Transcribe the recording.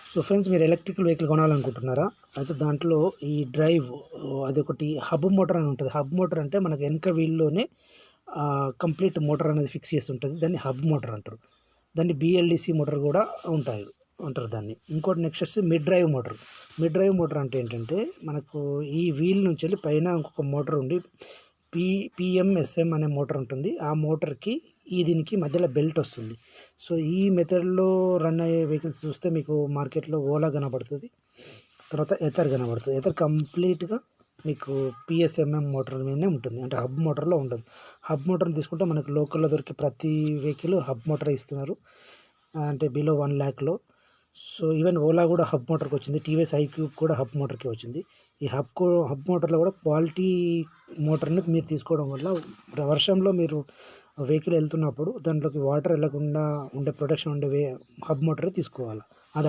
So friends, మీరు electrical vehicle కొనాలనుకుంటున్నారా? అయితే దాంట్లో ఈ డ్రైవ్ అదొకటి హబ్ మోటార్ అని ఉంటుంది. హబ్ మోటార్ అంటే మనకు వెనక వీల్‌లోనే కంప్లీట్ మోటార్ అనేది ఫిక్స్ చేసి ఉంటుంది. దాన్ని హబ్ మోటార్ అంటారు. దాన్ని BLDC మోటార్ కూడా ఉంటాయి అంటారు దాన్ని. ఇంకోటి నెక్స్ట్ వచ్చి mid drive motor. Mid drive motor అంటే ఏంటంటే మనకు ఈ వీల్ నుంచి వెళ్ళి పైన ఇంకొక మోటార్ ఉండి PMSM అనే మోటార్ ఉంటుంది. ఆ మోటార్‌కి దీనికి మధ్యలో బెల్ట్ వస్తుంది. సో ఈ మెథడ్‌లో రన్ అయ్యే వెహికల్స్ చూస్తే మీకు మార్కెట్‌లో ఓలా కనబడుతుంది. తర్వాత ఎథర్ కనబడుతుంది. ఎథర్ కంప్లీట్‌గా మీకు PSMM మోటార్ మీదనే ఉంటుంది. అంటే హబ్ మోటార్‌లో ఉండదు. హబ్ మోటార్‌ని తీసుకుంటే మనకు లోకల్‌లో దొరికే ప్రతి వెహికల్ హబ్ మోటారే ఇస్తున్నారు. అంటే బిలో 1,00,000లో. సో ఈవెన్ ఓలా కూడా హబ్ మోటార్‌కి వచ్చింది. టీవీఎస్ ఐక్యూబ్ కూడా హబ్ మోటార్‌కే వచ్చింది. ఈ హబ్ మోటార్‌లో కూడా క్వాలిటీ మోటార్‌ని మీరు తీసుకోవడం వల్ల వర్షంలో మీరు వెహికల్ వెళ్తున్నప్పుడు దాంట్లోకి వాటర్ వెళ్ళకుండా ఉండే ప్రొటెక్షన్ ఉండే హబ్ మోటారే తీసుకోవాలి. అది